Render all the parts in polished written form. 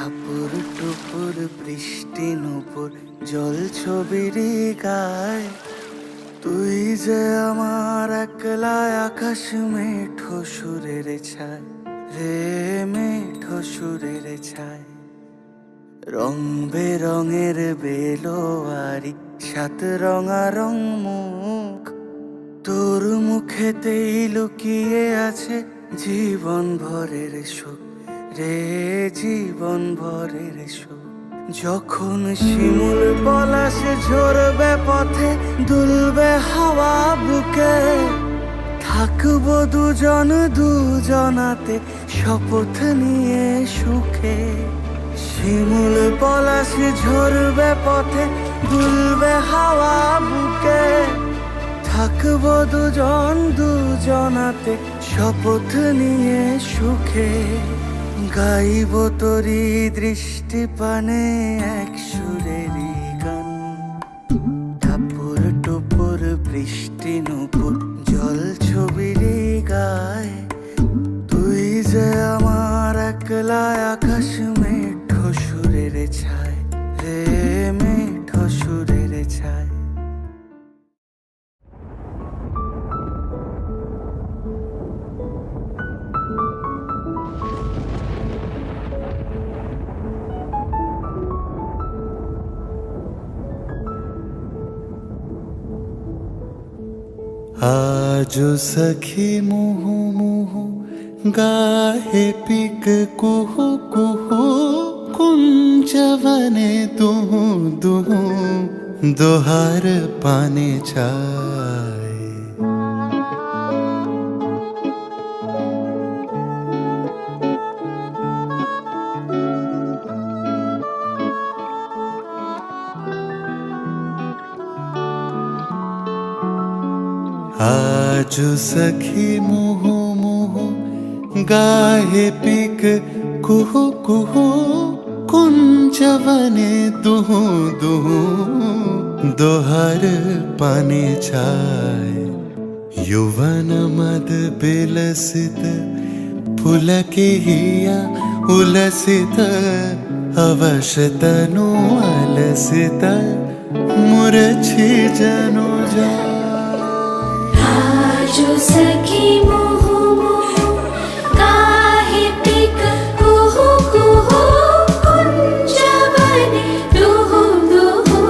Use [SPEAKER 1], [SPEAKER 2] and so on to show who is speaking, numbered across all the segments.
[SPEAKER 1] টাপুর টুপুর বৃষ্টি নুপুর জল ছবির গায়, তুই যে আমার একলা আকাশ মেঠো সুরের ছায় রে, মেঠো সুরের ছায়। রং বেরঙের বেলোয়ারি সাত রঙারং মুখ, তোর মুখেতেই লুকিয়ে আছে জীবন ভরের সুখ রে, জীবন ভরের সুখ। যখন শিমুল পলাশ ঝরবে পথে, দুলবে হাওয়া বুকে, থাকবো দুজন দুজনাতে শপথ নিয়ে সুখে। শিমুল পলাশ ঝরবে পথে, দুলবে হাওয়া বুকে, থাকবো দুজন দুজনাতে শপথ নিয়ে সুখে। গাইব তোরি দৃষ্টি পানে এক সুরেরই গান, টাপুর টুপুর বৃষ্টি নুপুর জল ছবির গায়, তুই যে আমার একলা আকাশ মেঠো সুরের ছায় রে, মেঠো সুরের ছায়।
[SPEAKER 2] आजो सखी मुहु मुहु गाहे पिक कुहु कुहु, कुंजवने दुहु दुहु दोहार पाने चाय। आजो सखी मुहु मुहु गाहे पिक कुहु कुहु, कुंजवने दुहु दुहु दोहर पाने चाय। युवन मद बिलसित पुलके हिया उलसित, अवश तनु अलसित मुरछी जनु जा।
[SPEAKER 3] आजो सखी मुहु मुहु गाहे पिक कुहु कुहु, कुंजवने दुहु दुहु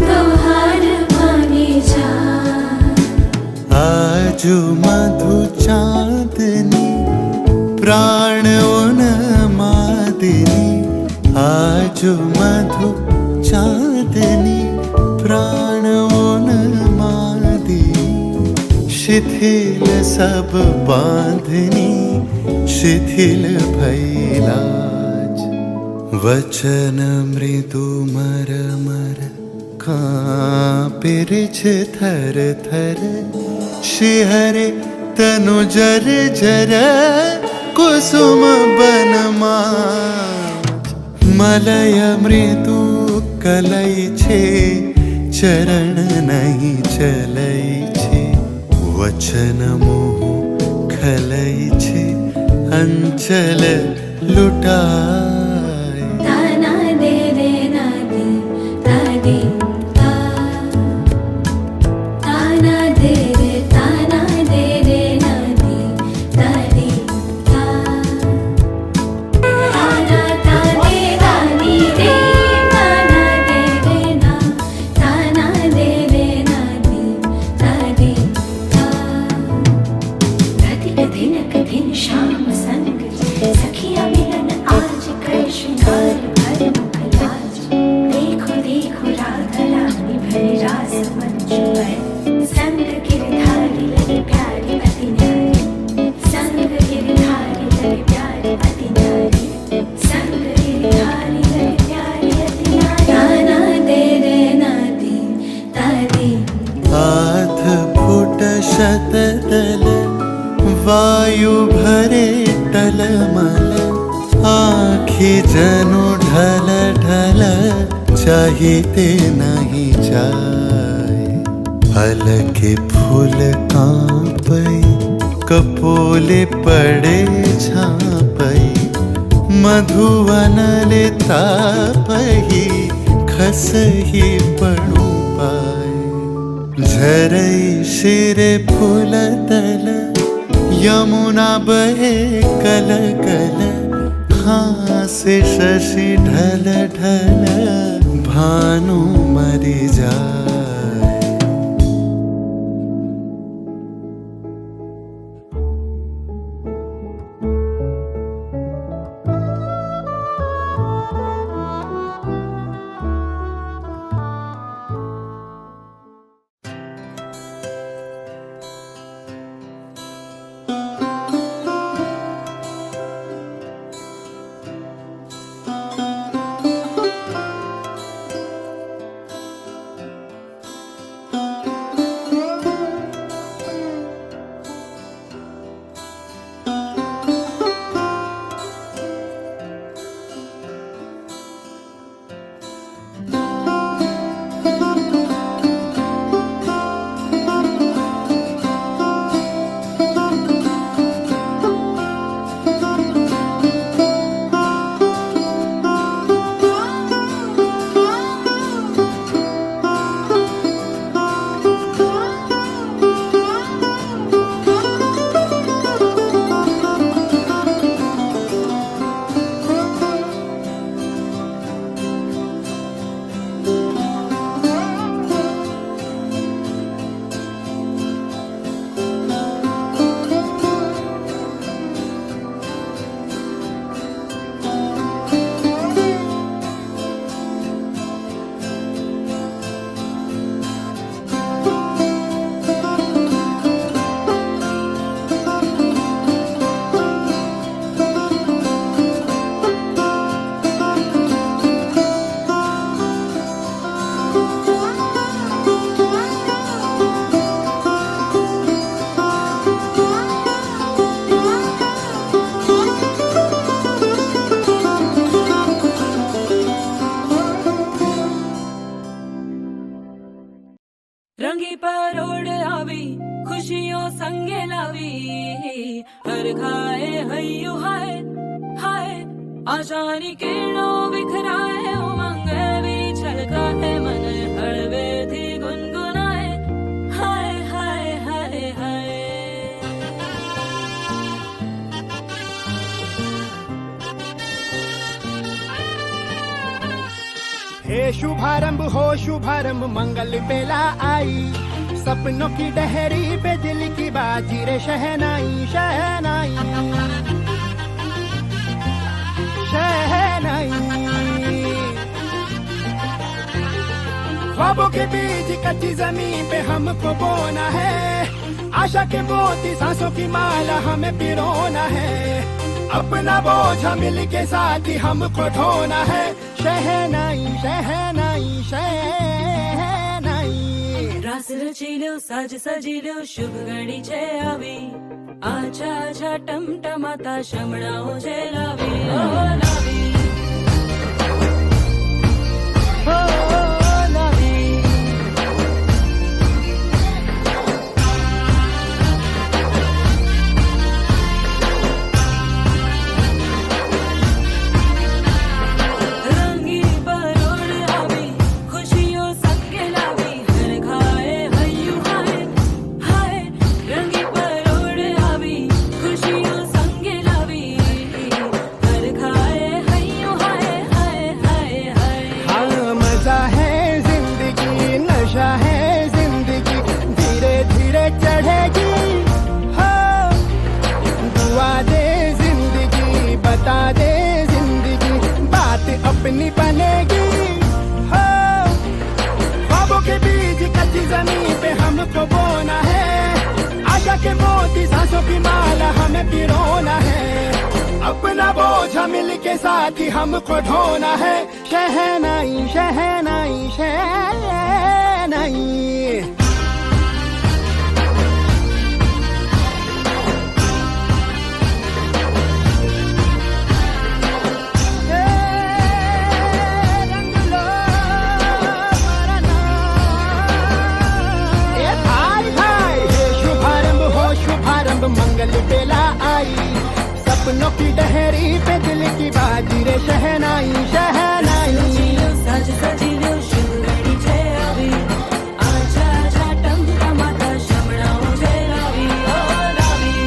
[SPEAKER 3] दोहर पाने जाय।
[SPEAKER 2] आजो मधु चांदनी प्राण उन्मादिनी, आजो मधु चांदनी प्राण उन्मादिनी, शिथिल सब बांधनी शिथिल भैलाज। वचन मृदु मर मर कांपिरिछ थर थर, शिहरे तनु जर जर कुसुम बनमाज। मलय मृदु कलई छे चरण नहीं चलई छे, वचन मोह खलई छे अंचल लुटाय।
[SPEAKER 3] ताना दे रे ना दे तादी ता, ताना दे रे ना दे तादी ता, ताना ताने रानी रे, ताना दे रे ना, ताना दे रे ना दे तादी ता। प्रतिदिन कठिन शाम संग, सखिया मिलन आज कर श्रृंगार भर मुख लाज। देखो देखो राधा रानी भरे रास मंच पर, संग गिरधारी लगे प्यारी अति न्यारी, संग गिरधारी लगे प्यारी अति न्यारी, संग गिरधारी लगे प्यारी अति न्यारी। ताना दे रे ना दे तादी,
[SPEAKER 2] आध फुट शतदल वायु भरे टलमल, आँखि जनु ढल ढल चाहिते नहीं जाए। फल के फूल कांपई कपोले पड़े झांपई, मधुवन लेता पही खसही पणु पाए। झरई शिरे फूल तल यमुना बहे कल कल। हासे शशि ढल ढल भानु मरि जाए।
[SPEAKER 4] रंगी परोड़ आवी खुशियों संगे लावी। हर खाए हय्यू हाय हाय आशानी किरणों बिखराए। उमंग भी छलका है मन हड़वे थी गुनगुनाए। हाय हाय हाय हाय
[SPEAKER 5] हे शुभारंभ हो शुभारंभ मंगल बेला आई। सपनों की डहरी पे दिल की बाजी रे शहनाई शहनाई शहनाई। ख्वाबों के बीज कच्ची जमीन पे हमको बोना है। आशा के मोती सांसों की माला हमें पिरोना है। अपना बोझ मिल के साथ ही हमको ढोना है। शहनाई शहनाई शहनाई।
[SPEAKER 4] रास रचिलो साज सजिलो शुभ घड़ी छे आवी। आछा आछा टमटमाता शमणाओ छे लावी। ओ लावी ओ लावी।
[SPEAKER 5] अपनी बनेगी हो। ख्वाबों के बीज कच्ची जमीन पे हमको बोना है। आशा के मोती सांसों की माला हमें पिरोना है। अपना बोझ मिल के साथ ही हमको ढोना है। शहनाई शहनाई शहनाई। मंगल बेला आई। सपनों की डहरी पे दिल की बाजी रे शहनाई शहनाई
[SPEAKER 4] सजिलो साज सजिलो शुभ घड़ी છે આવી આજા આજા ટમટમાતા શમણાઓ છે લાવી ઓ લાવી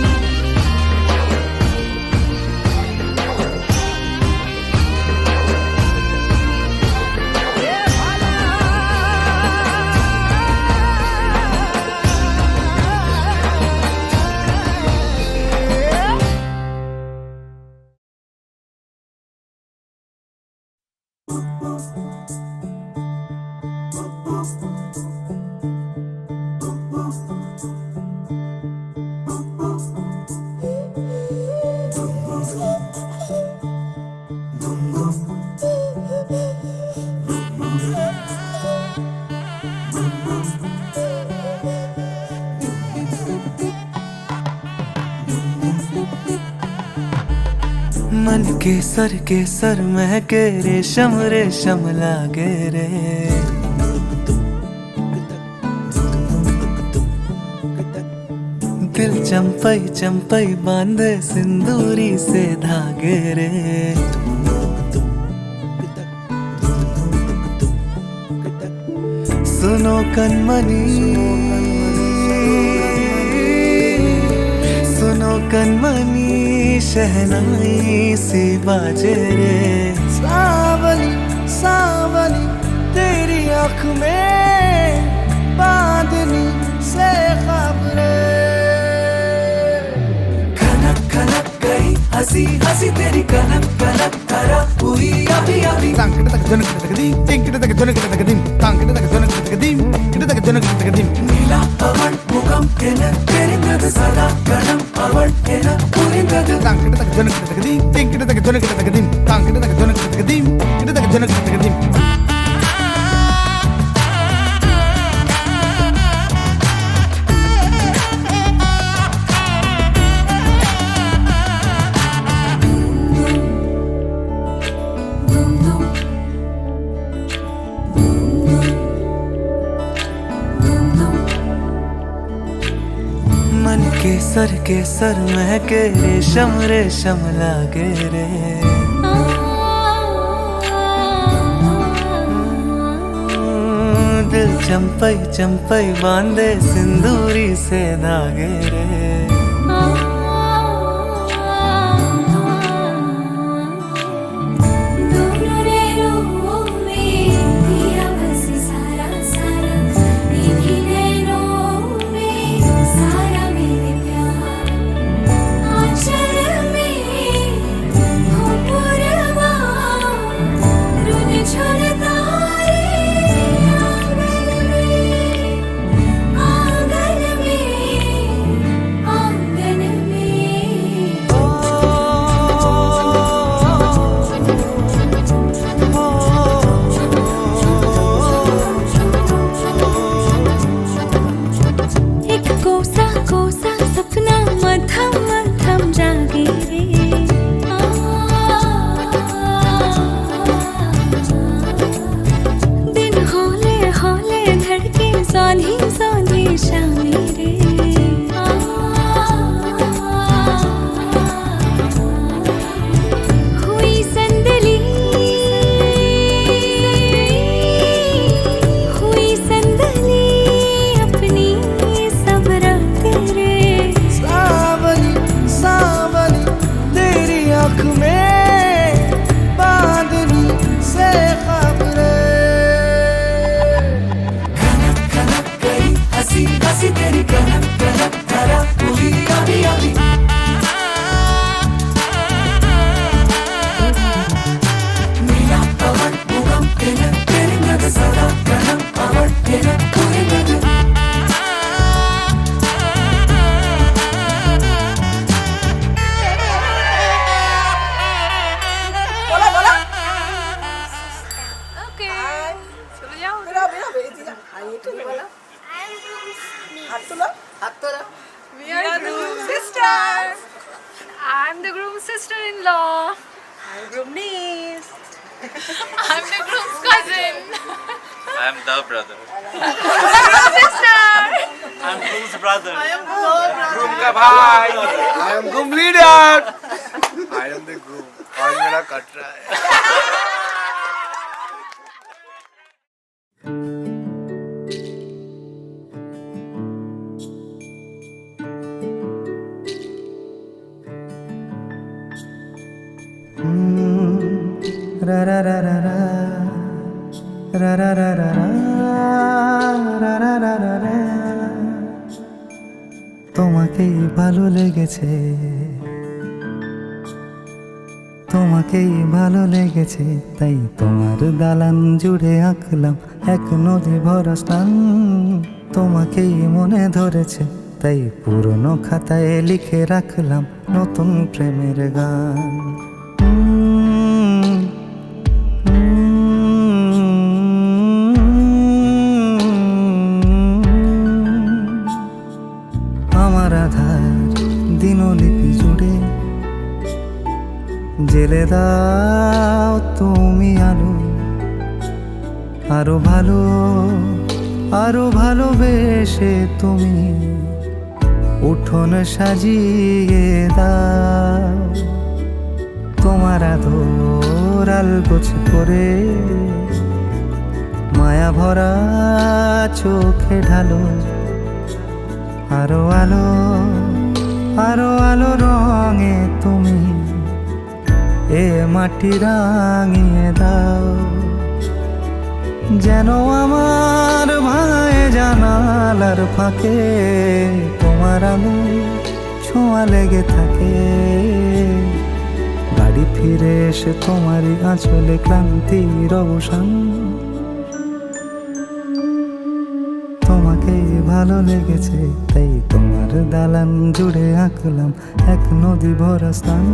[SPEAKER 1] मन केसर महके रेशम रेशम लागे रे दिल चंपई चंपई बांधे सिंदूरी से धागे रे सुनो कनमनी सुनो कनमनी शहनाई सी बाजे रे सावली सावली तेरी आँख में बांधनी से खबरे कनक कनक गई हंसी हंसी तेरी कनक कनक करा हुई अभी अभी
[SPEAKER 5] तांकड़ तक जनक तक दी टिंकड़ तक जनक तक दी तांकड़ तक जनक तक दी किड़ तक जनक तक दी
[SPEAKER 1] नीला पवन मुखम तेरे मृद सदा गणम पवन पुरिंदद
[SPEAKER 5] तांकड़ तक जनक तक दी टिंकड़ तक जनक तक दी तांकड़ तक जनक तक दी किड़ तक जनक तक दी
[SPEAKER 1] मन केसर महके रेशम रेशम लागे रे दिल चंपई चंपई बांधे सिंदूरी से धागे रे
[SPEAKER 6] We are groom sisters. I'm the groom sister-in-law.
[SPEAKER 4] I'm groom niece.
[SPEAKER 6] I'm the groom's cousin.
[SPEAKER 7] I'm the brother.
[SPEAKER 6] Groom sister.
[SPEAKER 7] I'm Groom's brother.
[SPEAKER 5] groom ka bhai I am groom leader I am the groom
[SPEAKER 8] आज मेरा cut रहा है।
[SPEAKER 9] रा रा रा रा रा रा रा रा रा রা রা রা রা রা। তোমাকেই ভালো লেগেছে, তোমাকেই ভালো লেগেছে, তাই তোমার দালান জুড়ে আঁকলাম এক নদী ভরা স্থান। তোমাকেই মনে ধরেছে, তাই পুরনো খাতায় লিখে রাখলাম নতুন প্রেমের গান। আমার আধার দিনলিপি জুড়ে জেলে দাও তুমি আলো, আরো ভালো আরো ভালোবেসে তুমি উঠোন সাজিয়ে দাও। তোমার আদর আলগোছ করে মায়া ভরা চোখে ঢালো, আরো আলো আরো আলো রঙে তুমি এ মাটি রাঙিয়ে দাও। যেন আমার ভাঙায় জানালার ফাঁকে তোমার আলো ছোঁয়া লেগে থাকে। বাড়ি ফিরে এসে তোমারই আঁচলে ক্লান্তির অবসান। তোমাকেই ভালো লেগেছে, তাই তোমার দালান জুড়ে আঁকলাম এক নদী ভরা স্থান।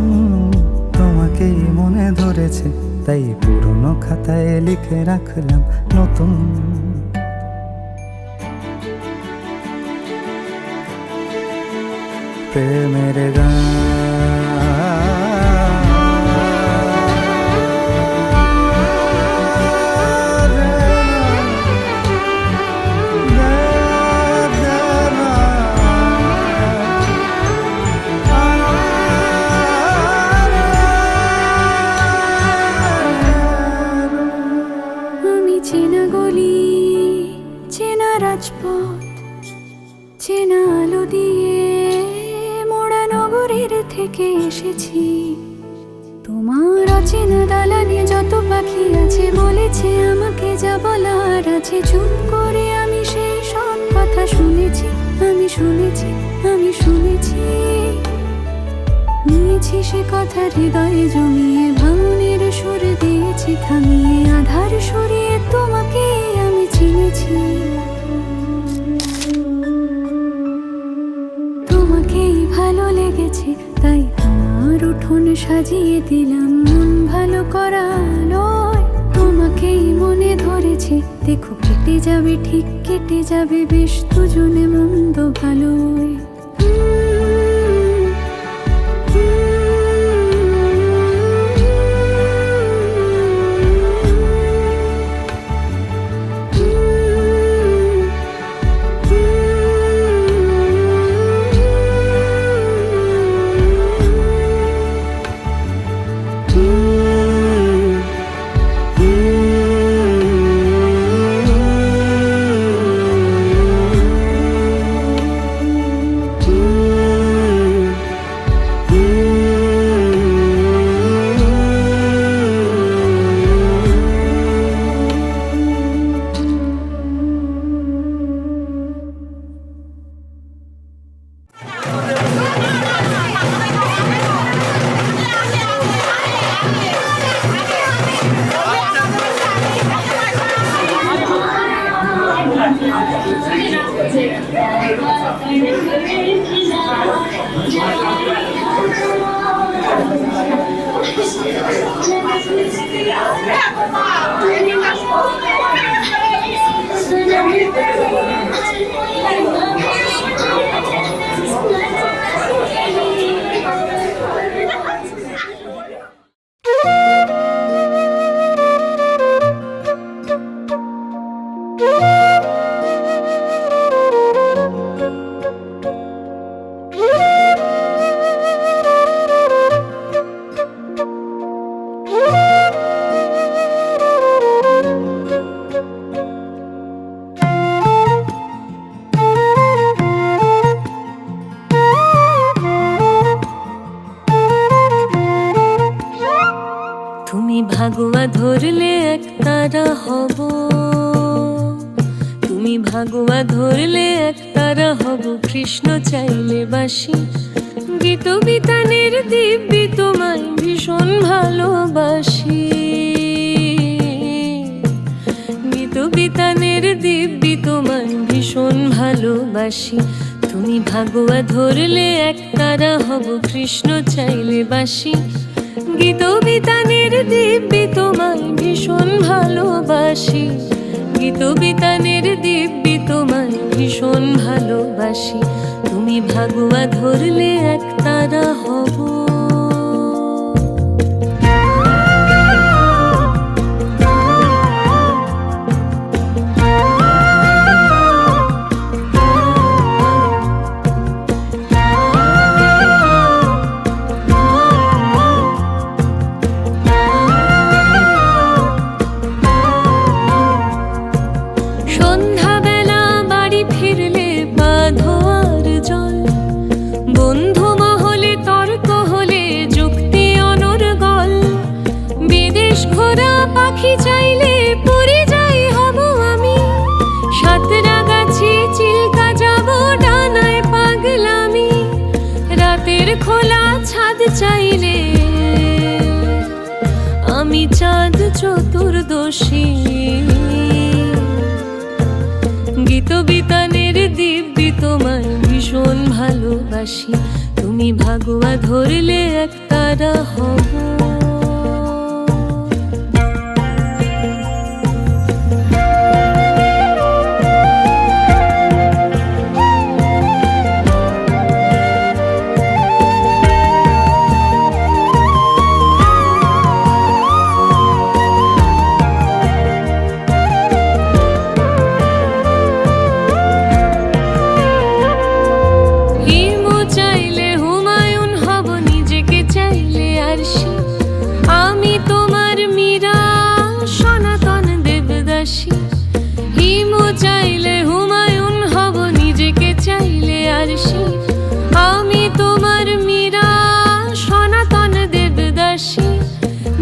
[SPEAKER 9] তোমাকেই মনে ধরেছে, তাই পুরনো খাতায় লিখে রাখলাম নতুন প্রেমের গান।
[SPEAKER 3] চেনা গলি, চেনা রাজপথ, চেনা আলো দিয়ে মোড়া নগরের থেকে এসেছি। তোমার অচেনা দালানে যত পাখি আছে বলেছে আমাকে যা বলার আছে। চুপ করে আমি সেই সব কথা শুনেছি, আমি শুনেছি, আমি শুনেছি। নিয়েছি সে কথা হৃদয়ে জমিয়ে, ভাঙনের সুর দিয়েছি থামিয়ে। আধার সরিয়ে তোমাকে আমি চিনেছি। তোমাকেই ভালো লেগেছে, তাই তোমার উঠোন সাজিয়ে দিলাম মন ভালো করা আলোয়। তোমাকেই মনে ধরেছে, দেখো কেটে যাবে, ঠিক কেটে যাবে বেশ দুজনে মন্দ ভালোই।
[SPEAKER 4] হব, তুমি ভাগুয়া ধরলে একতারা হব, কৃষ্ণ চাইলে বাসি, গীত বিতানের দিব্যি তোমায় ভীষণ ভালোবাসি, গীত বিতানের দিব্যি তোমায় ভীষণ ভালোবাসি, তুমি ভাগুয়া ধরলে একতারা হব, কৃষ্ণ চাইলে বাসি, গীত বিতানের দিব্যি তোমায় ভীষণ ভালোবাসি, গীত বিতানের দিব্যি তোমায় ভীষণ ভালোবাসি, তুমি ভাগুয়া ধরলে একতারা হব। খোলা ছাদ চাইলে আমি চাঁদ চতুর্দশী, গীত বিতানের দিব্যি তোমায় ভীষণ ভালোবাসি, তুমি ভাগুয়া ধরলে একতারা হব।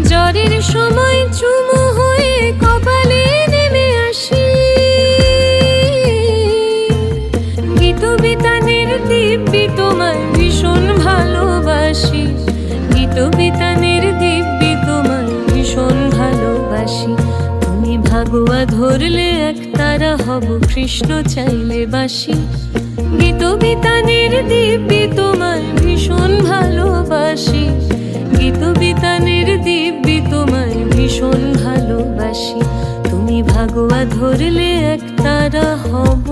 [SPEAKER 4] জ্বরের সময় চুমু হয়ে কপালে নেমে আসি, গীত বিতানের দিব্যি তোমায় ভীষণ ভালোবাসি, গীত বিতানের দিব্যি তোমায় ভীষণ ভালোবাসি, তুমি ভাগুয়া ধরলে একতারা হব, কৃষ্ণ চাইলে বাসি, গীত বিতানের দিব্যি তোমায় ভীষণ ভালোবাসি, গীত বিতানের দিব্যি তোমায় ভীষণ ভালোবাসি, তুমি ভাগুয়া ধরলে একতারা হব।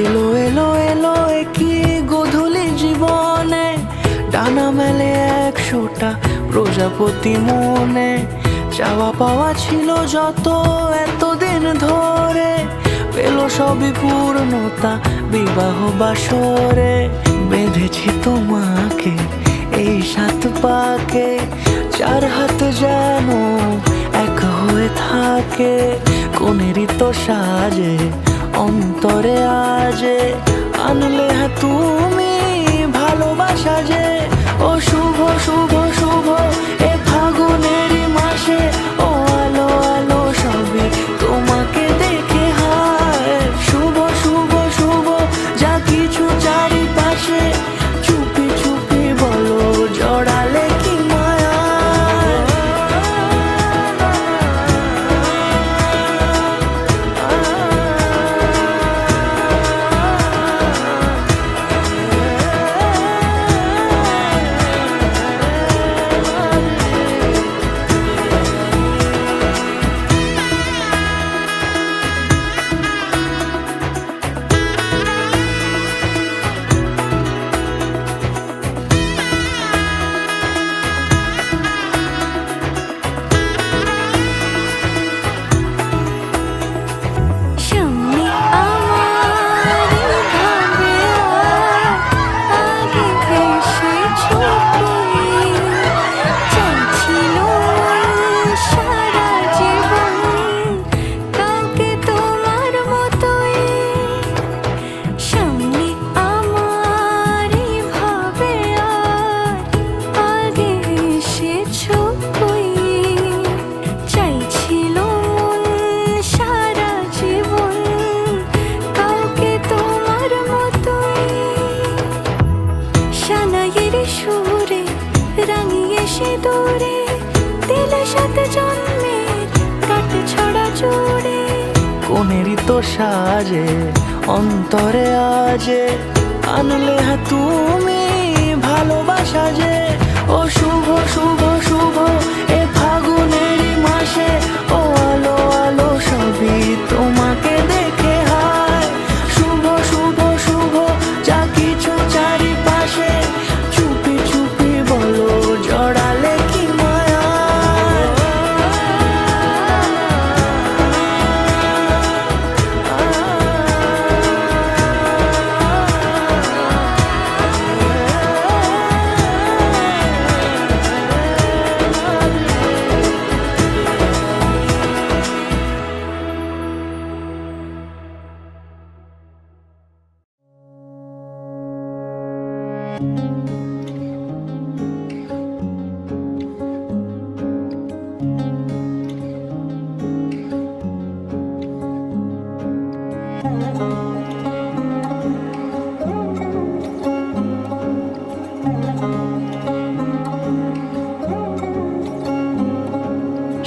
[SPEAKER 1] এলো এলো এলো কি গোধূলি জীবনে, ডানা মেলে 100টা প্রজাপতি মনে, চাওয়া পাওয়া ছিল যত এতদিন ধরে, পেল সবই পূর্ণতা বিবাহ বাসরে, বেঁধেছি তোমাকে এই 7 পাকে, 4 হাত যেন এক হয়ে থাকে, কোনেরই তো সাজে অন্তরে আজে, আনলে তুমি ভালোবাসা যে, ও শুভ শুভ শুভ এ ফাগুনেরই মাসে, ও আলো আলো সবে তোমাকে দেখে হায়, শুভ শুভ শুভ যা কিছু চারিপাশে, চুপি চুপি বলো জড়ালে কি মায়া।
[SPEAKER 8] মনেরই তো সাজে অন্তরে আজে আনলে হ্যাঁ তুমি ভালোবাসা যে ও শুভ শুভ শুভ এ ফাগুনেরই মাসে ও আলো আলো সবই তোমাকে দেখে হায় শুভ শুভ শুভ যা কিছু চারিপাশে চুপি চুপি বলো জড়ালে কি মায়া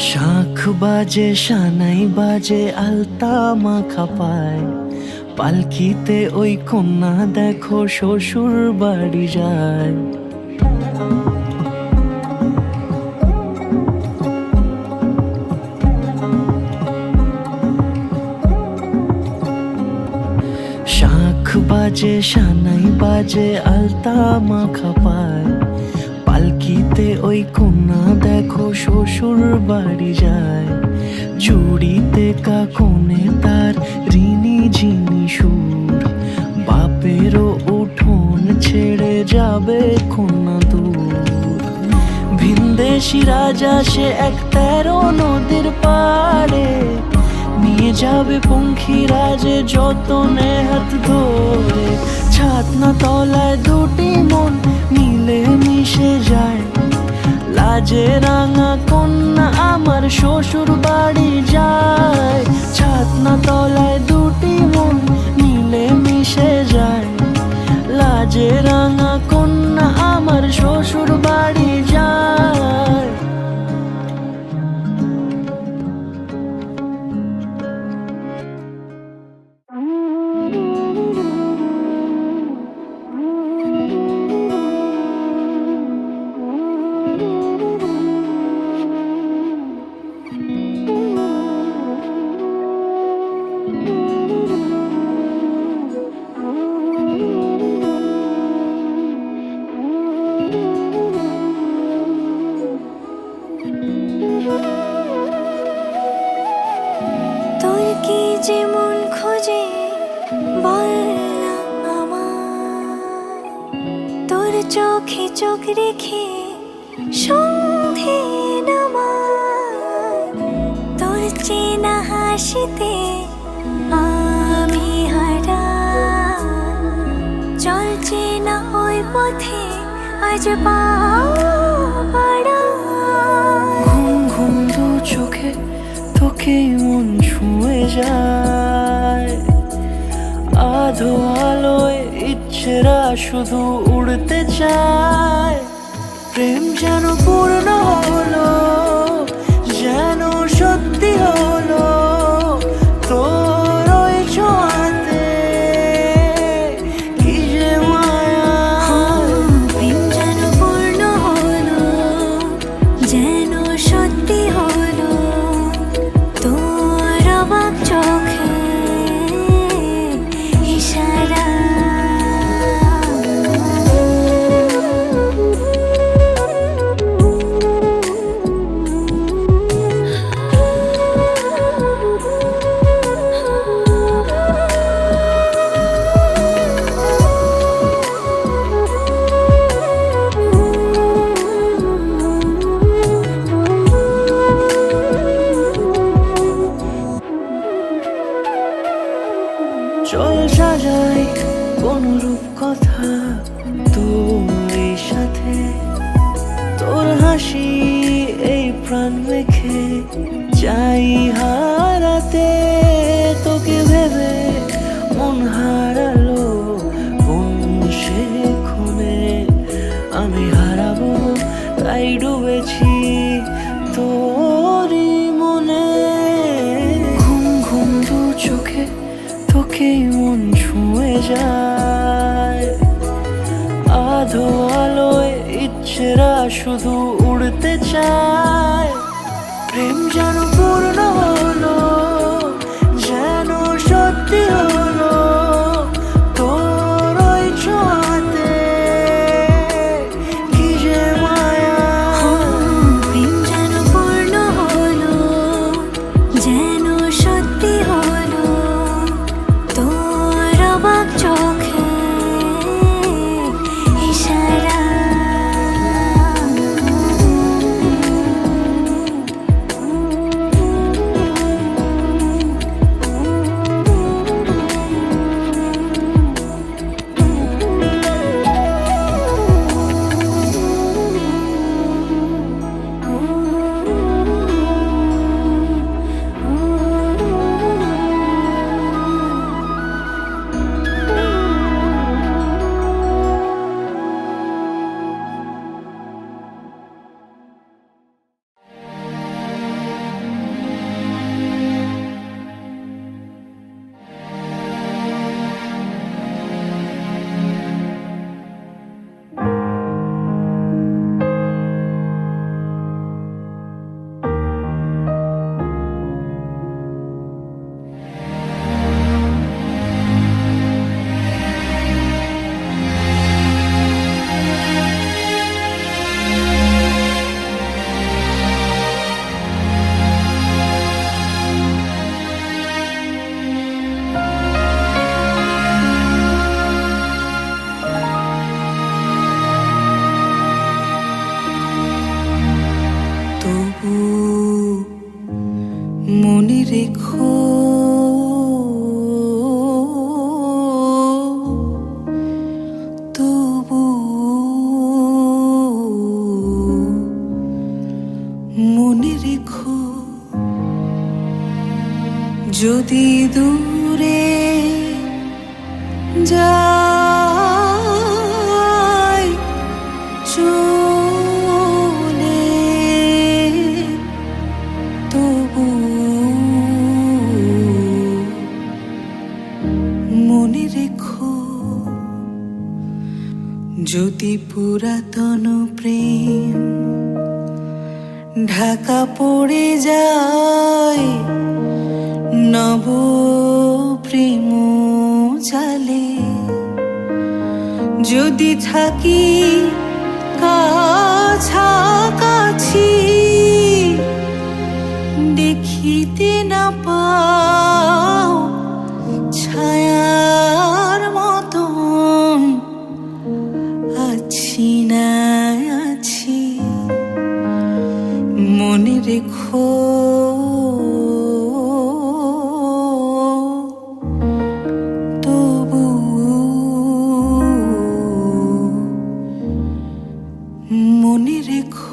[SPEAKER 8] শাঁখ বাজে সানাই বাজে আলতা মাখা পায় পালকিতে ওই কন্যা দেখো শ্বশুর বাড়ি যায় শাঁখ বাজে সানাই বাজে আলতা মাখা পায় পালকিতে ওই কন্যা দেখো শ্বশুর বাড়ি যায় চুড়িতে কাকনে তার ঋণী ঝিনি সুর বাপেরও উঠোন ছেড়ে যাবে কন্যা দূর ভিনদেশি রাজা সে এক 13 নদীর পাড়ে নিয়ে যাবে পঙ্খী রাজে যতনে হাত ধরে ছাতনা তলায় দুটি মন মিলে মিশে যায় লাজে রাঙা কন্যা আমার শ্বশুর বাড়ি যায় ছাতনা তলায় দুটি মন মিলে মিশে যায় লাজে রাঙা কন্যা আমার শ্বশুর বাড়ি যায়
[SPEAKER 3] তোর কি যে মন খোঁজে বল না আমায় তোর চোখে চোখ রেখে সন্ধে নামায় তোর চেনা হাসিতে আমি হারাই চল চেনা ওই পথে আজ পা
[SPEAKER 8] ঘুম ঘুম দু চোখে তোকে মন ছুঁয়ে যায় আধো আলোয় ইচ্ছেরা শুধু উড়তে চায় প্রেম যেন পূর্ণ হলো যেন সত্যি হলো তোর ওই ছোঁয়াতে কি যে মায়া
[SPEAKER 3] প্রেম যেন পূর্ণ হলো যেন সত্যি হলো তোর অবাক চোখে ইশারা
[SPEAKER 8] চল সাজাই কোন রূপ কথা তোর এই সাথে তোর হাসি এই প্রাণ রেখে চাই হারাতে তোকে ভেবে মন হারালো কোন সে ক্ষণে আমি হারাবো তাই ডুবেছি তোরই মনে ঘুম ঘুম দু চোখে মানুষেরা শুধু উড়তে চায়। প্রেম যেন পূর্ণ হলো, যেন সত্যি হলো তোর ওই ছোঁয়াতে, কি যে মায়া।
[SPEAKER 3] প্রেম যেন পূর্ণ হলো, যেন সত্যি হলো তোর অবাক চোখে ইশারা।
[SPEAKER 8] তবু মনে রেখো, তবু মনে রেখো, যদি দূরে যাই চলে, তবু মনে রেখো, যদি পুরাতন প্রেম ঢাকা পড়ে যায়, নব প্রেম জালে, যদি থাকি কাছাকাছি, দেখিতে না পাও ছায়ার মতন আছি না আছি, মনে রেখো, তবু মনে রেখো।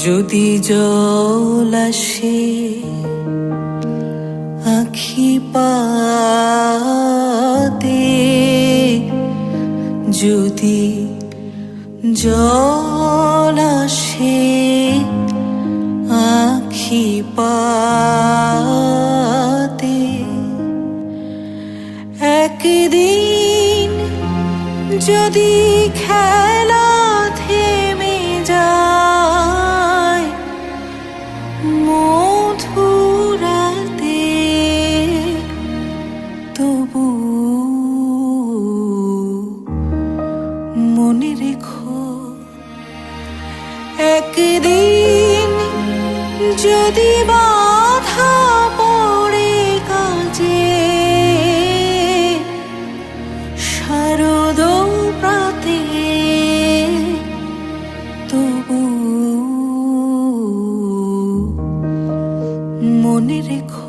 [SPEAKER 8] যদি জল আসে আখি পাতে, যদি জল আসে আখি পাতে, একদিন যদি খেলা থেমে যায় মধুরাতে, তবু মনে রেখো, একদিন যদি বাধা পড়ে কাজে, শারদ মনে রেখো।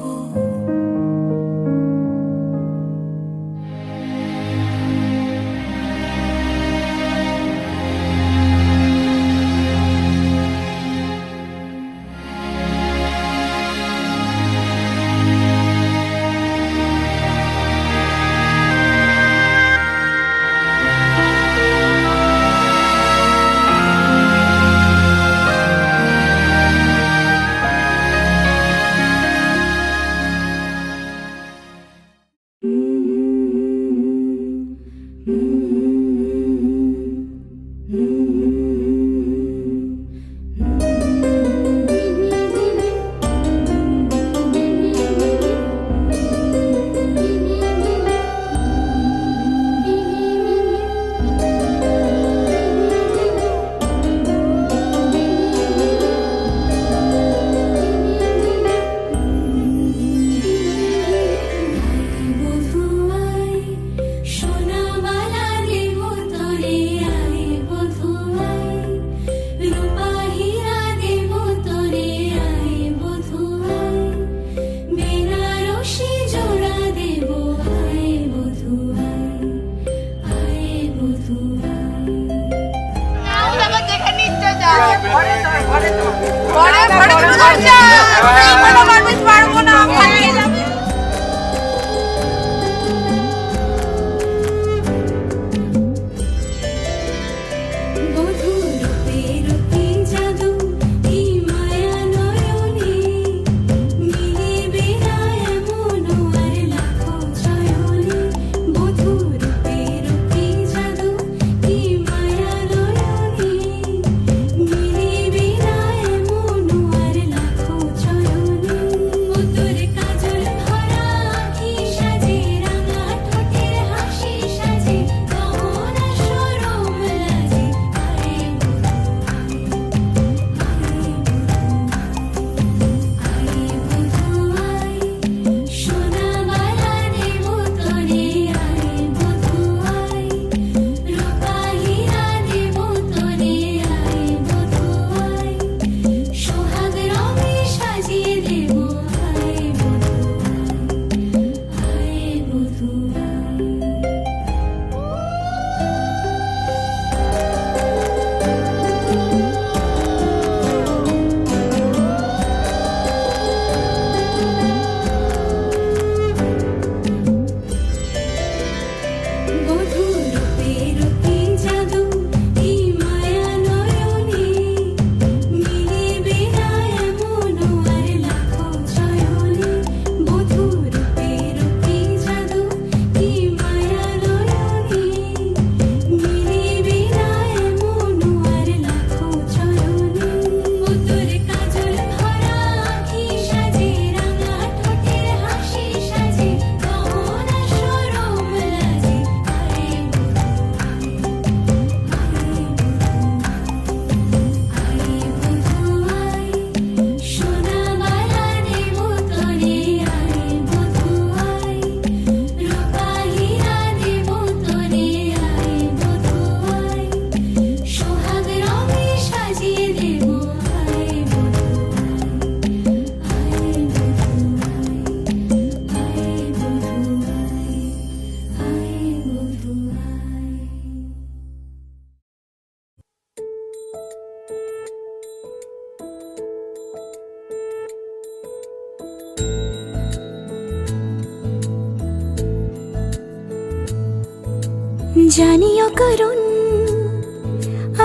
[SPEAKER 8] জানিও কারণ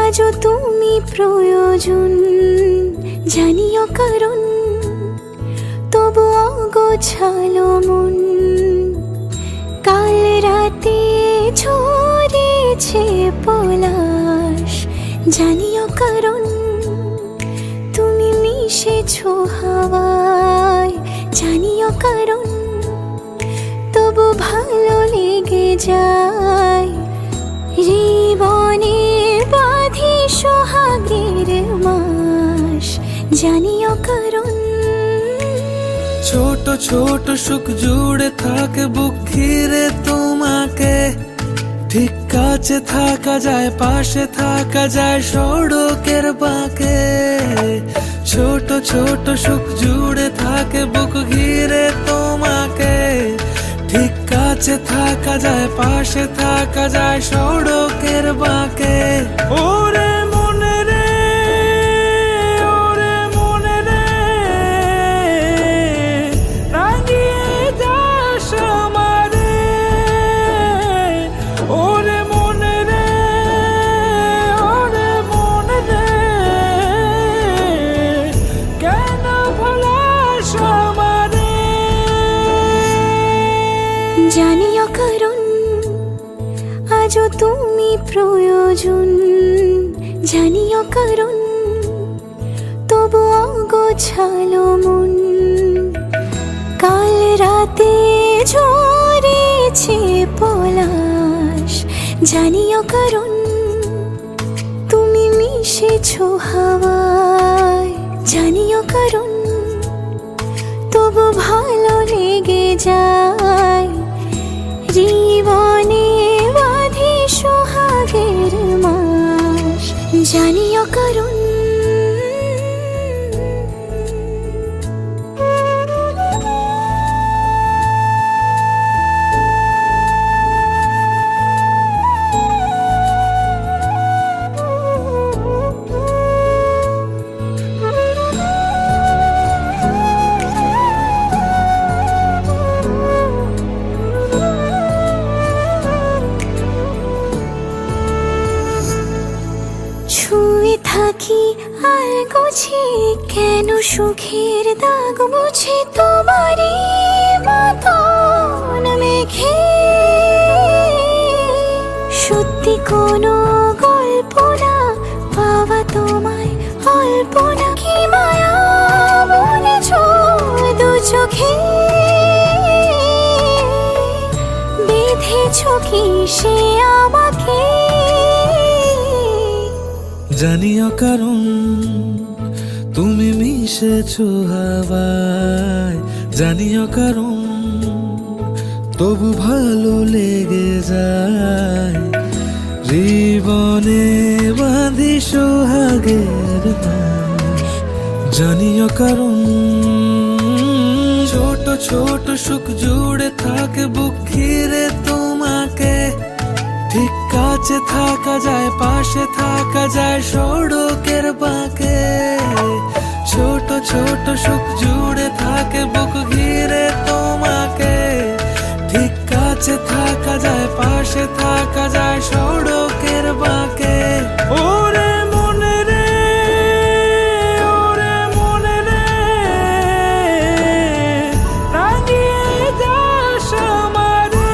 [SPEAKER 8] আজও তুমি প্রয়োজন, জানিও কারণ তবু অগোছালো মন। কাল রাতে ঝরেছে পলাশ, জানিও কারণ তুমি মিশেছো হাওয়ায়, জানিও কারণ তবু ভালো লেগে যায়। জীবনে বাঁধি সোহাগের মাস, জানিও কারণ
[SPEAKER 1] ছোট ছোট সুখ জুড়ে থাকে বুক ঘিরে তোমাকে। ঠিক কাছে থাকা যায়, পাশে থাকা যায় সড়কের বাঁকে। ছোট ছোট সুখ জুড়ে থাকে বুক ঘিরে তোমাকে, ঠিক কাছে থাকা যায়, পাশে থাকা যায় সড়কের বাঁকে। ওরে মনে রে, ওরে মনে রে, রাঙিয়ে যাস আমারে। ওরে মনে রে, ওরে মনে রে, কেন ভোলাস আমারে।
[SPEAKER 8] জানিও কারণ আজও তুমি প্রয়োজন, জানিও কারণ তবু অগোছালো মন। কাল রাতে ঝরেছে পলাশ, জানিও কারণ তুমি মিশেছো হাওয়ায়। জানিও কারণ তবু ভালো লেগে যায়, জীবনে বাঁধি সোহাগের মাস। জানিও কারণ ছুঁয়ে থাকি আর গুছি কেন সুখের দাগ মুছে তোমারই মতন মেঘে। সত্যি কোনো গল্প না পাওয়া তোমায় অল্প না, কি মায়া বলেছ দু চোখে। বেঁধেছ কি সে আমাকে।
[SPEAKER 1] জানিও কারণ তুমি মিশেছো হাওয়ায়, জানিও কারণ তবু ভালো লেগে যায়, জীবনে বাঁধি সোহাগের মাস। জানিও কারণ ছোট ছোট সুখ জুড়ে থাকে বুক ঘিরে তোমাকে, ঠিক কাছে থাকা যায়, পাশে থাকা যায় সড়কের বাঁকে। ছোট ছোট সুখ জুড়ে থাকে বুক ঘিরে তোমাকে, ঠিক কাছে থাকা যায়, পাশে থাকা যায় সড়কের বাঁকে। ওরে মনে রে, ওরে মনে রে, রাঙিয়ে যাস আমারে।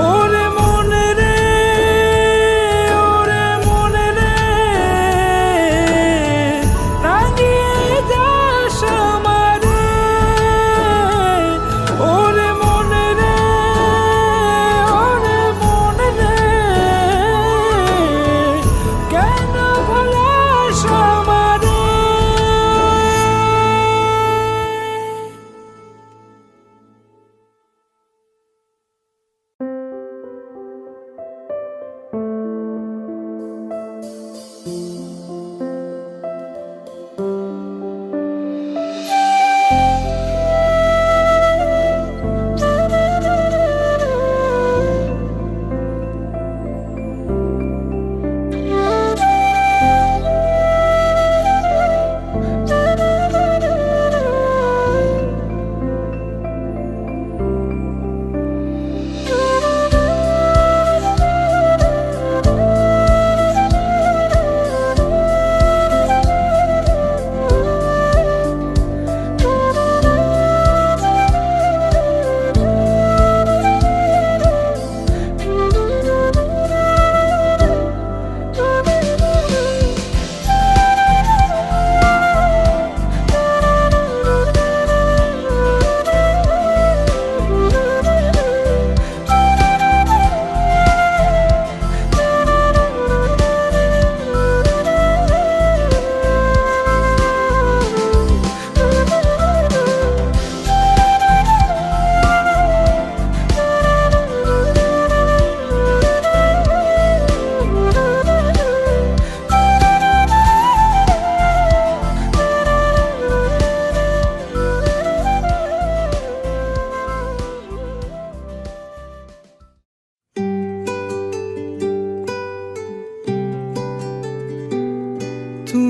[SPEAKER 1] ওরে মনে রে, ওরে মনে রে, রাঙিয়ে যাস আমারে। ওরে মনে রে, ওরে মনে রে,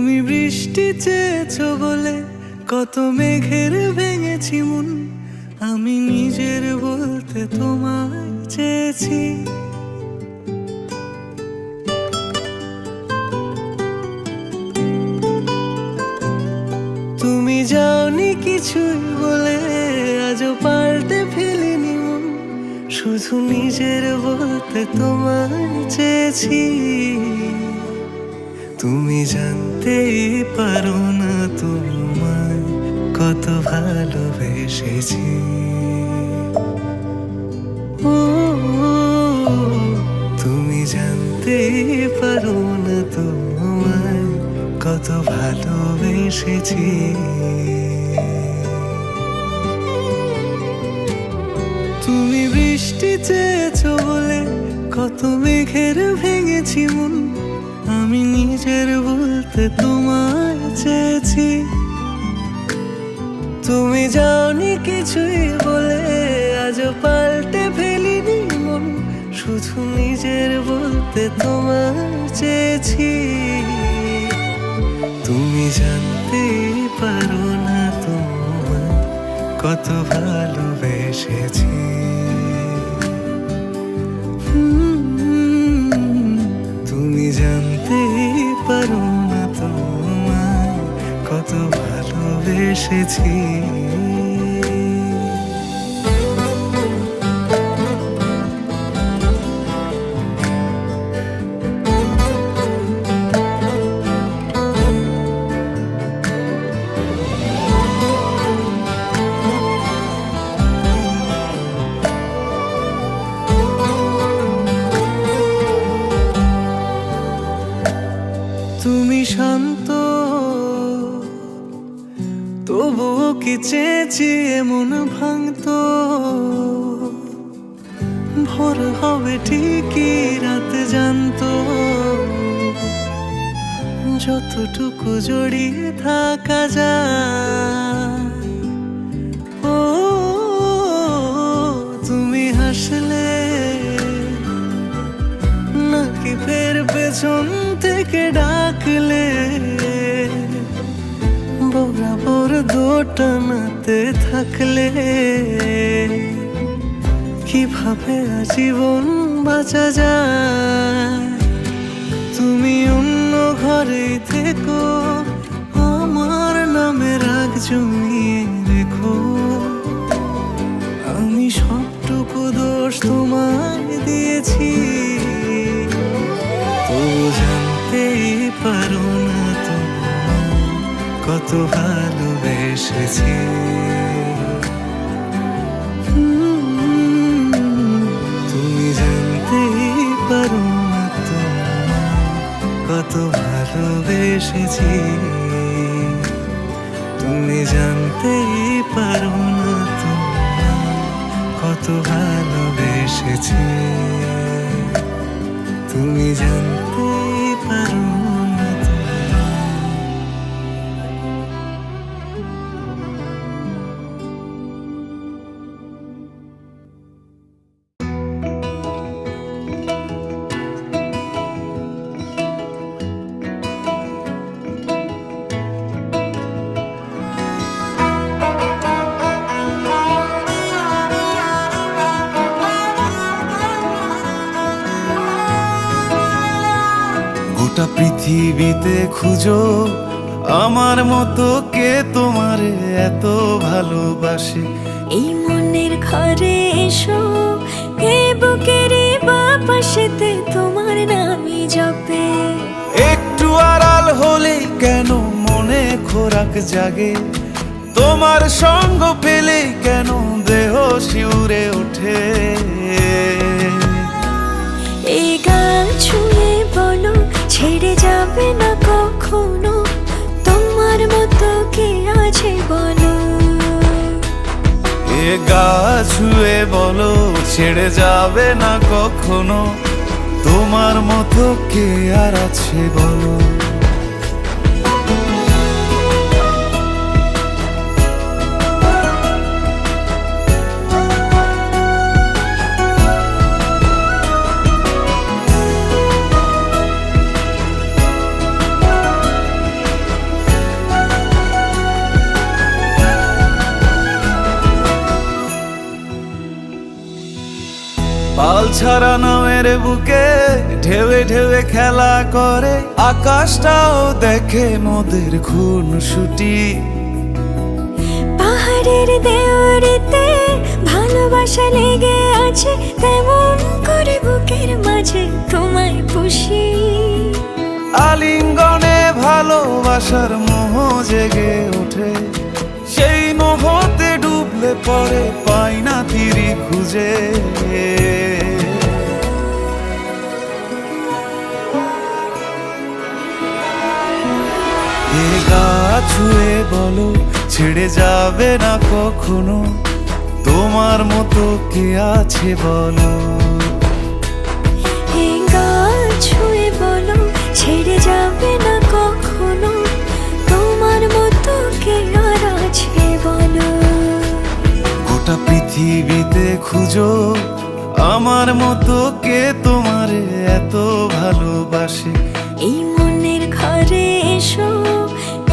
[SPEAKER 1] তুমি বৃষ্টি চেয়েছো বলে কত মেঘের ভেঙেছি মন, আমি নিজের বলতে তোমায় চেয়েছি। তুমি যাওনি কিছুই বলে আজও পাল্টে ফেলিনি মন, শুধু নিজের বলতে তোমায় চেয়েছি। তুমি জানতেই পারো না তোমায় কত ভালোবেসেছি। ও তুমি জানতেই পারো না তোমায় কত ভালোবেসেছি। তুমি বৃষ্টি চেয়েছো বলে কত মেঘের ভেঙেছি মন, আমি নিজের বলতে তোমায় চেয়েছি। তুমি যাওনি কিছুই বলে আজও পাল্টে ফেলিনি মন, শুধু নিজের বলতে তোমায় চেয়েছি। তুমি জানতে পারো না তোমায় কত ভালোবেসেছি। তুমি জানতে পারো না তোমায় কত ভালোবেসেছি। তুমি শান্ত তবুও কি চেয়েছি এমন ভাঙতো, ভোর হবে ঠিকই রাত জানতো, যতটুকু জড়িয়ে থাকা যায়। ও তুমি হাসলে নাকি ফের পেছন থেকে ডাকলে, বরাবর দোটানাতে থাকলে কিভাবে আজীবন বাঁচা যায়। তুমি অন্য ঘরে থেকো, আমার নামে রাগ জমিয়ে রেখো, আমি সবটুকু দোষ তোমায় দিয়েছি। তো জানতেই পারো না তোমায় কত ভালোবেসেছি। তুমি জানতেই পারো না তোমায় কত ভালোবেসেছি। তুমি জানতেই পারো না তোমায় কত ভালোবেসেছি। তুমি জানতেই পারো না তোমায়।
[SPEAKER 2] গোটা পৃথিবীতে খুঁজো আমার মতো কে তোমারে এত ভালোবাসে।
[SPEAKER 8] এই মনের ঘরে এসো, এই বুকের বাপাশেতে তোমার নামই জপে।
[SPEAKER 2] একটু আড়াল হলেই কেন মনে খোরাক জাগে, তোমার সঙ্গ পেলেই কেন দেহ শিউরে ওঠে।
[SPEAKER 8] এই গান ছুঁয়ে বলো ছেড়ে যাবে না কখনো, তোমার মতো কে আছে বলো।
[SPEAKER 2] এ গা ছুঁয়ে বলো ছেড়ে যাবে না কখনো, তোমার মতো কে আর আছে বলো। ছাড়া নামের বুকে ঢেউে ঢেউে খেলা করে, আকাশটাও দেখে মোদের খুনসুটি।
[SPEAKER 8] পাহাড়ের দেওয়ারিতে ভালোবাসা লেগে আছে, তেমন করে বুকের মাঝে তোমায় পুষি।
[SPEAKER 2] আলিঙ্গনে ভালোবাসার মোহ জেগে ওঠে, সেই মোহতে ডুবলে পরে পাই না তীরি খুঁজে। এ গা ছুঁয়ে বলো ছেড়ে যাবে না কখনো, তোমার মতো কে আছে বলো।
[SPEAKER 8] এই গা ছুঁয়ে বলো ছেড়ে যাবে না কখনো, তোমার মতো কে আর আছে বলো।
[SPEAKER 2] গোটা পৃথিবীতে খুঁজো আমার মতো কে তোমারে এত ভালোবাসে।
[SPEAKER 8] এই মনের ঘরে এসো,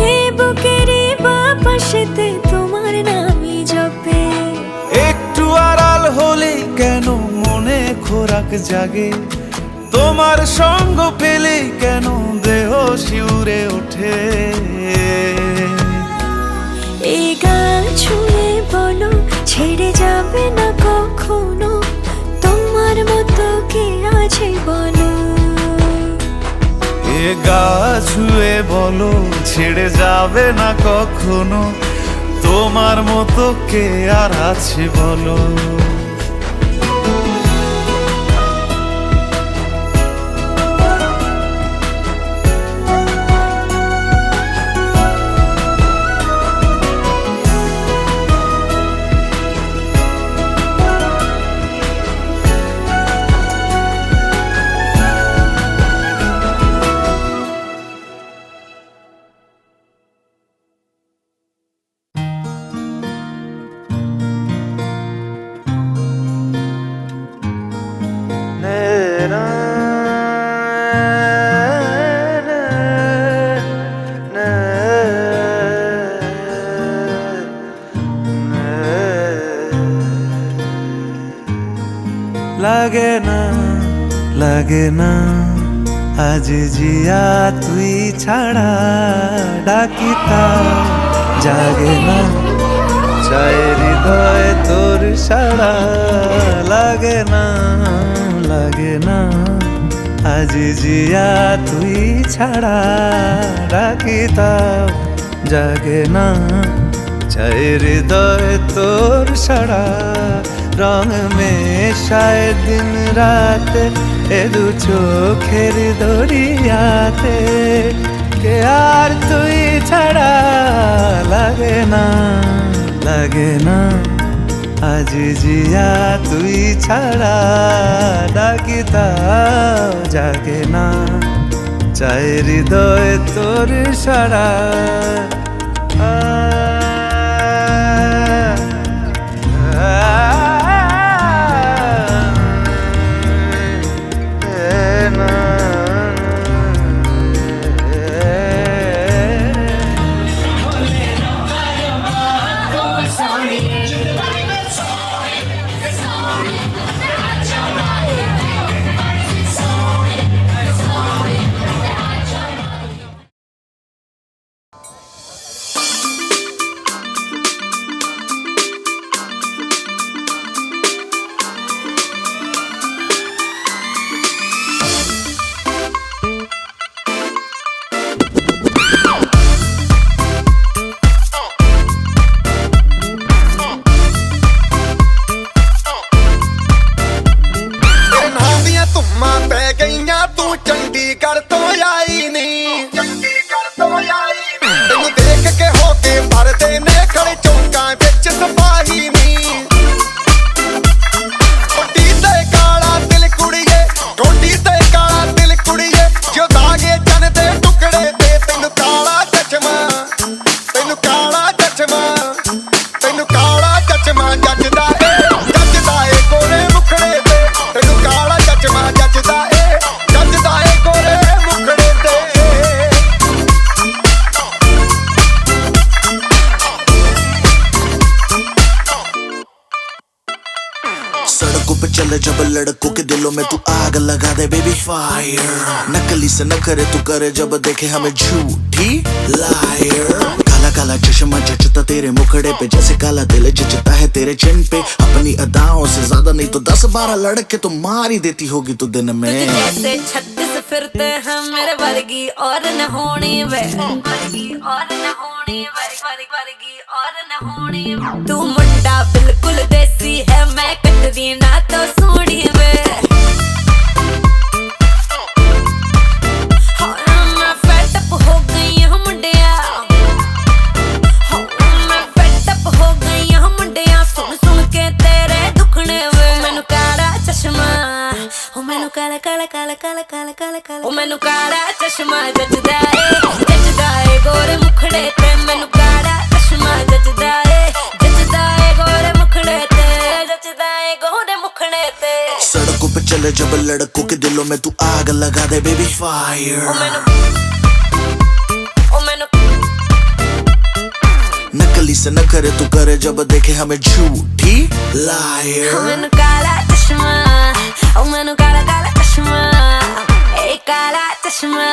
[SPEAKER 8] এই বুকের বাপাশেতে তোমার নামই জপে।
[SPEAKER 2] একটু আড়াল হলেই কেন মনে খোরাক জাগে, তোমার সঙ্গ পেলেই কেন দেহ শিউরে ওঠে।
[SPEAKER 8] এই গা ছুঁয়ে বলো ছেড়ে যাবে না কখনো, তোমার মতো কে আছে বলো।
[SPEAKER 2] এ গা ছুঁয়ে বলো ছেড়ে যাবে না কখনো, তোমার মতো কে আর আছে বলো। লাগে না লাগে না আজ জিয়া তুই ছাড়া, ডাকিতা জাগে না চায় হৃদয় তোর সারা। লাগে না লাগে না আজ জিয়া তুই ছাড়া, ডাকিতা জাগে না চায় হৃদয় তোর সারা। রং মেশায় দিন রাত এ দু চোখের দরিয়াতে, কে আর তুই ছাড়া। লাগে না লাগে না আজ জিয়া তুই ছাড়া, ডাকিতা জাগে না চায় হৃদয় তোর সারা। चले जब लड़कों के दिलों में तू आग लगा दे बेबी फायर नकली से न करे तू करे जब देखे हमें झूठी लायर काला काला चश्मा जचता तेरे मुखड़े पे जैसे काला दिल जचता है तेरे चिन पे अपनी अदाओं से ज्यादा नहीं तो 10-12 लड़के तो मार ही देती होगी तू दिन में
[SPEAKER 4] जैसे 36 फिरते हैं मेरे वर्गी और न होनी वे वर्गी और न होनी वर्गी और न होनी तू मुंडा बिल्कुल देसी है मैं कटरीना तो सोनी वे मैं फेड अप हो गई हूं मुंडिया मैं फेड अप हो गई हूं मुंडिया सुन सुन के तेरे दुखने वे मैनू काला चश्मा ओ मैनू काला काला काला काला काला काला काला ओ मैनू काला चश्मा जचदा ए गोरे मुखड़े ते मैनू काला चश्मा जचदा ए गोरे मुखड़े ते जचदा ए गोरे मुखड़े ते
[SPEAKER 2] सड़कों पे चले जब लड़कों के दिलों में तू आग लगा दे बेबी फायर नकली से न करे तू करे जब देखे हमें झूठी लायर
[SPEAKER 4] मैनू काला चश्मा ओ मैनू काला काला चश्मा ए काला चश्मा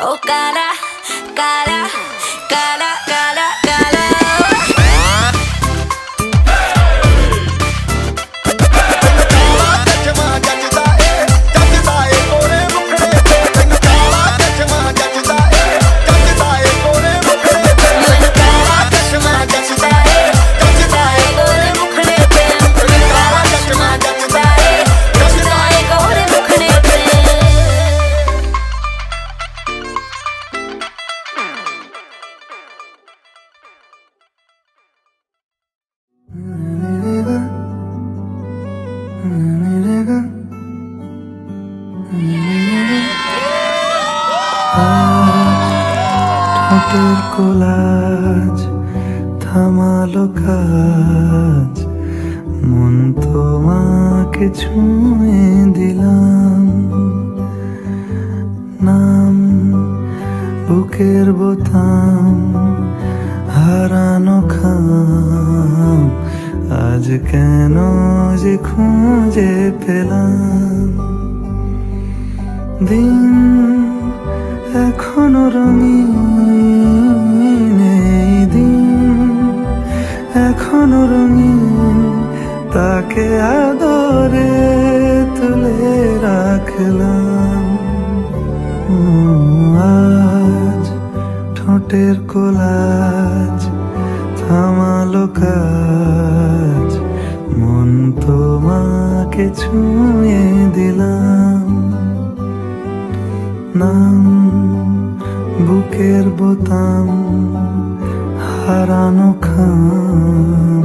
[SPEAKER 4] ओ काला काला काला काला काला
[SPEAKER 9] ঠোঁটের কোলাজ থামালো কাজ মন তোমাকে ছুঁয়ে দিলাম নাম বুকের বোতাম হারানো খাম আজ কেন যে খুঁজে পেলাম দিন এখনো রঙিন এই দিন এখনো রঙিন তাকে আদরে তুলে রাখলাম আজ ঠোঁটের কোলাজ থামালো কাজ মন তোমাকে ছুঁয়ে দিলাম নাম বুকের বোতাম হারানো খাম